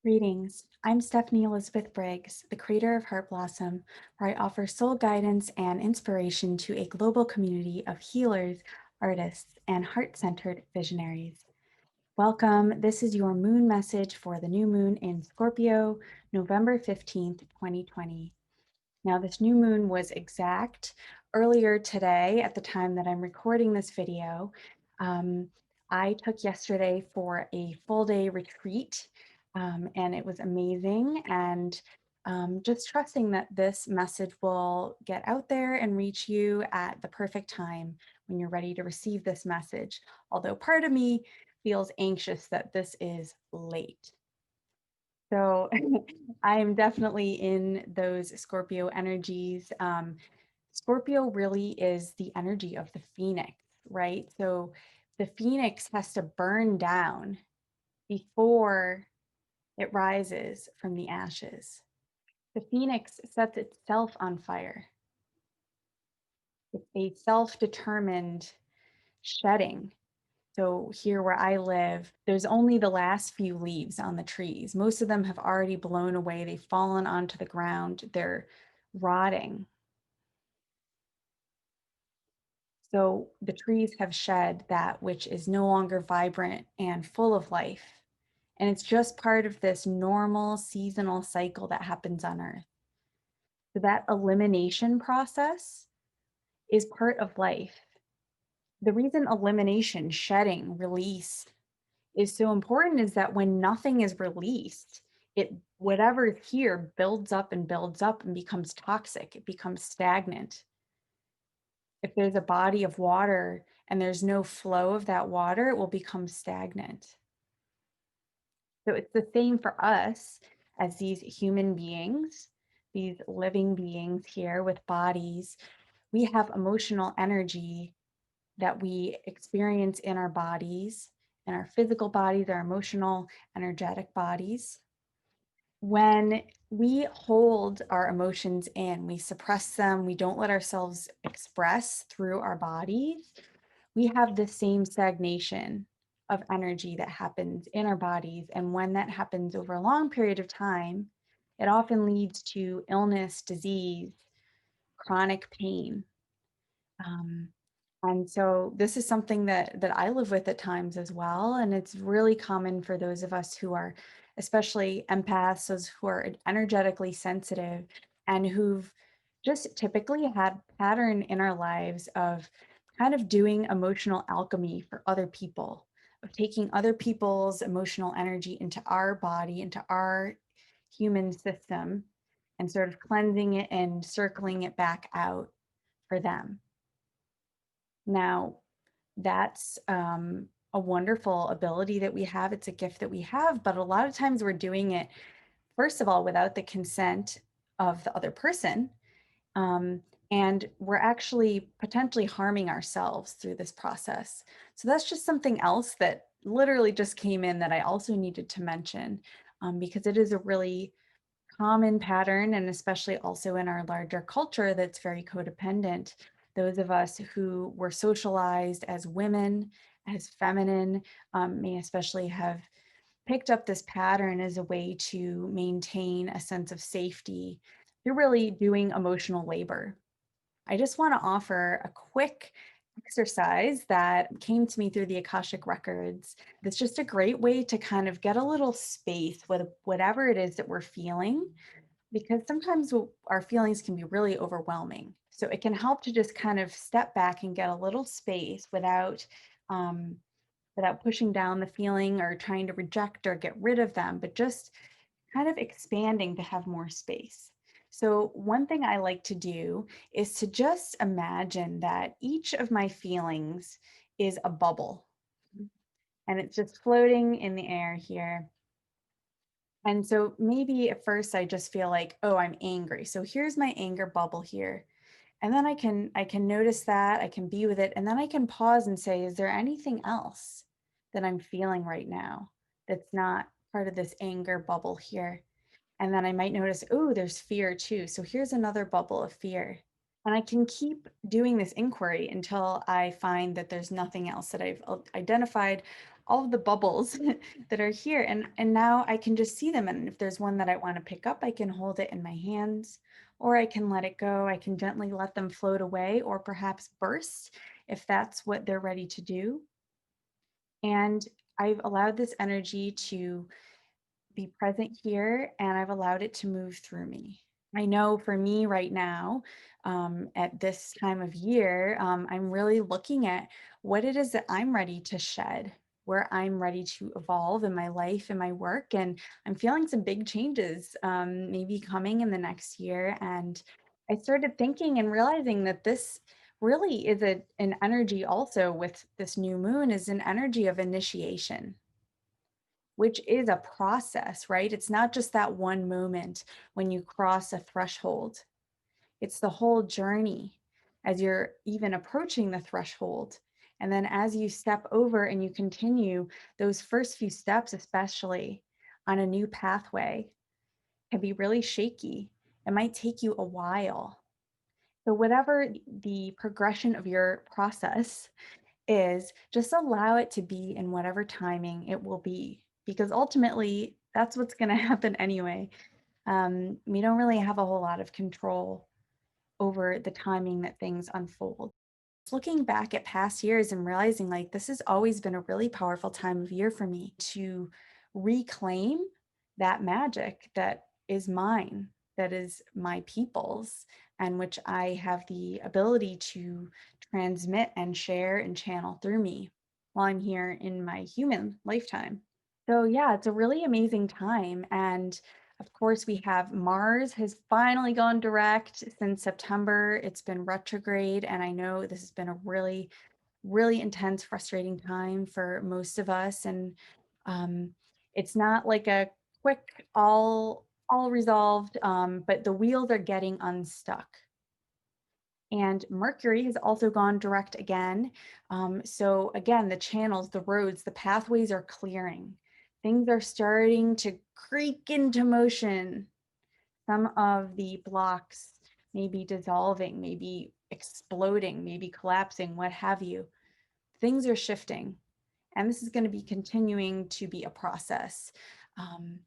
Greetings. I'm Stephanie Elizabeth Briggs, the creator of Heart Blossom, where I offer soul guidance and inspiration to a global community of healers, artists, and heart centered visionaries. Welcome. This is your moon message for the new moon in Scorpio, November 15th, 2020. Now, this new moon was exact earlier today at the time that I'm recording this video. Um, I took yesterday for a full day retreat, and it was amazing. And just trusting that this message will get out there and reach you at the perfect time when you're ready to receive this message. Although part of me feels anxious that this is late. So I am definitely in those Scorpio energies. Scorpio really is the energy of the phoenix, right? So the phoenix has to burn down before it rises from the ashes. The phoenix sets itself on fire. It's a self-determined shedding. So here where I live, there's only the last few leaves on the trees. Most of them have already blown away. They've fallen onto the ground. They're rotting. So the trees have shed that which is no longer vibrant and full of life. And it's just part of this normal seasonal cycle that happens on Earth. So that elimination process is part of life. The reason elimination, shedding, release is so important is that when nothing is released, it whatever is here builds up and becomes toxic. It becomes stagnant. If there's a body of water and there's no flow of that water, it will become stagnant. So it's the same for us as these human beings, these living beings here with bodies. We have emotional energy that we experience in our bodies, in our physical bodies, our emotional, energetic bodies. When we hold our emotions in, we suppress them, we don't let ourselves express through our bodies, we have the same stagnation of energy that happens in our bodies. And when that happens over a long period of time, it often leads to illness, disease, chronic pain. Um, and so this is something that I live with at times as well. And it's really common for those of us who are, especially empaths, those who are energetically sensitive and who've just typically had pattern in our lives of kind of doing emotional alchemy for other people, of taking other people's emotional energy into our body, into our human system, and sort of cleansing it and circling it back out for them. Now, that's a wonderful ability that we have. It's a gift that we have, but a lot of times we're doing it, first of all, without the consent of the other person. And we're actually potentially harming ourselves through this process. So that's just something else that literally just came in that I also needed to mention because it is a really common pattern, and especially also in our larger culture that's very codependent. Those of us who were socialized as women, as feminine, may especially have picked up this pattern as a way to maintain a sense of safety. They're really doing emotional labor. I just want to offer a quick exercise that came to me through the Akashic Records. It's just a great way to kind of get a little space with whatever it is that we're feeling, because sometimes our feelings can be really overwhelming. So it can help to just kind of step back and get a little space um, without pushing down the feeling or trying to reject or get rid of them, but just kind of expanding to have more space. So one thing I like to do is to just imagine that each of my feelings is a bubble and it's just floating in the air here. And so maybe at first I just feel like, oh, I'm angry. So here's my anger bubble here. And then I can notice that, I can be with it, and then I can pause and say, is there anything else that I'm feeling right now that's not part of this anger bubble here? And then I might notice, oh, there's fear too. So here's another bubble of fear. And I can keep doing this inquiry until I find that there's nothing else, that I've identified all of the bubbles that are here. And now I can just see them. And if there's one that I want to pick up, I can hold it in my hands, or I can let it go. I can gently let them float away, or perhaps burst if that's what they're ready to do. And I've allowed this energy to be present here, and I've allowed it to move through me. I know for me right now, at this time of year, I'm really looking at what it is that I'm ready to shed, where I'm ready to evolve in my life and my work. And I'm feeling some big changes, maybe coming in the next year. And I started thinking and realizing that this really is an energy also with this new moon, is an energy of initiation, which is a process, right? It's not just that one moment when you cross a threshold. It's the whole journey as you're even approaching the threshold. And then as you step over and you continue, those first few steps, especially on a new pathway, can be really shaky. It might take you a while. So, whatever the progression of your process is, just allow it to be in whatever timing it will be, because ultimately that's what's going to happen anyway. We don't really have a whole lot of control over the timing that things unfold. Looking back at past years and realizing like this has always been a really powerful time of year for me to reclaim that magic that is mine, that is my people's, and which I have the ability to transmit and share and channel through me while I'm here in my human lifetime. So yeah, it's a really amazing time. And of course, we have Mars has finally gone direct since September. It's been retrograde. And I know this has been a really, really intense, frustrating time for most of us. And um, it's not like a quick all resolved, but the wheels are getting unstuck. And Mercury has also gone direct again. So again, the channels, the roads, the pathways are clearing. Things are starting to creak into motion. Some of the blocks may be dissolving, maybe exploding, maybe collapsing, what have you. Things are shifting. And this is going to be continuing to be a process. Um,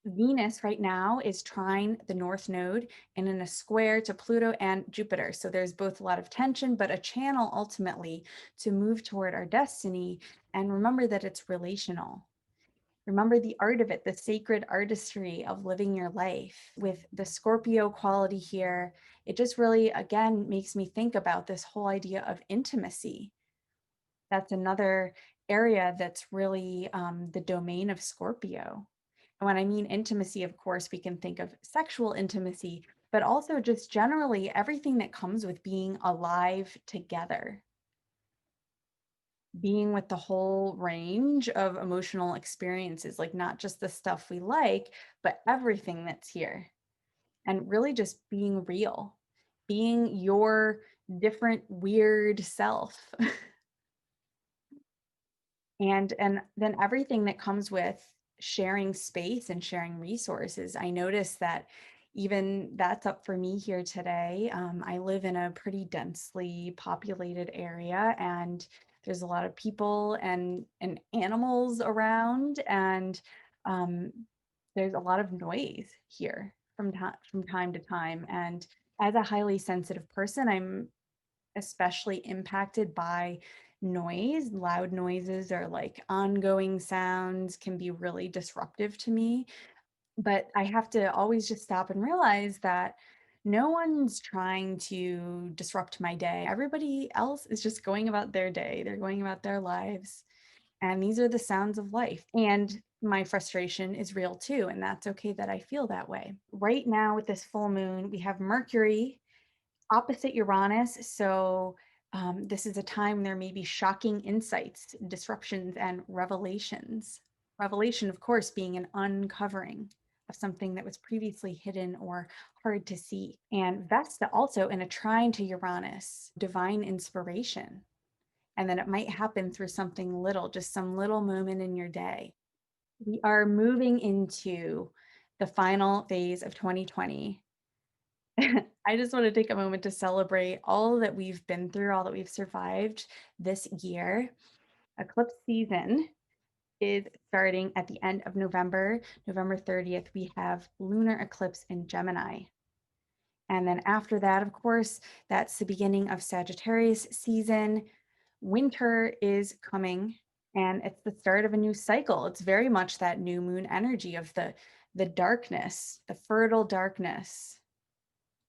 Venus right now is trine the North Node and in a square to Pluto and Jupiter. So there's both a lot of tension, but a channel ultimately to move toward our destiny. And remember that it's relational. Remember the art of it, the sacred artistry of living your life. With the Scorpio quality here, it just really, again, makes me think about this whole idea of intimacy. That's another area that's really the domain of Scorpio. And when I mean intimacy, of course, we can think of sexual intimacy, but also just generally everything that comes with being alive together, being with the whole range of emotional experiences, like not just the stuff we like, but everything that's here. And really just being real, being your different, weird self. And then everything that comes with sharing space and sharing resources. I noticed that even that's up for me here today. I live in a pretty densely populated area, and there's a lot of people and animals around, and um, there's a lot of noise here from time to time. And as a highly sensitive person, I'm especially impacted by noise. Loud noises or like ongoing sounds can be really disruptive to me. But I have to always just stop and realize that no one's trying to disrupt my day. Everybody else is just going about their day, they're going about their lives. And these are the sounds of life. And my frustration is real too. And that's okay that I feel that way. Right now, with this full moon, we have Mercury opposite Uranus. So this is a time there may be shocking insights, disruptions, and revelations. Revelation, of course, being an uncovering of something that was previously hidden or hard to see. And Vesta also in a trine to Uranus, divine inspiration. And then it might happen through something little, just some little moment in your day. We are moving into the final phase of 2020. I just want to take a moment to celebrate all that we've been through, all that we've survived this year. Eclipse season is starting at the end of November, November 30th. We have lunar eclipse in Gemini. And then after that, of course, that's the beginning of Sagittarius season. Winter is coming and it's the start of a new cycle. It's very much that new moon energy of the darkness, the fertile darkness.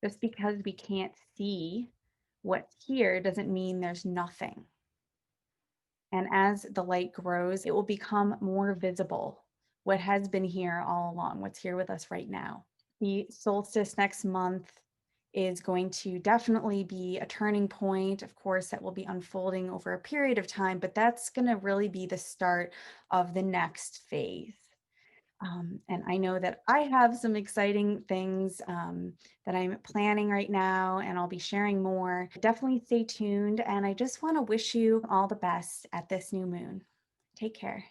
Just because we can't see what's here doesn't mean there's nothing. And as the light grows, it will become more visible. What has been here all along, what's here with us right now. The solstice next month is going to definitely be a turning point. Of course, that will be unfolding over a period of time, but that's going to really be the start of the next phase. And I know that I have some exciting things that I'm planning right now, and I'll be sharing more. Definitely stay tuned. And I just want to wish you all the best at this new moon. Take care.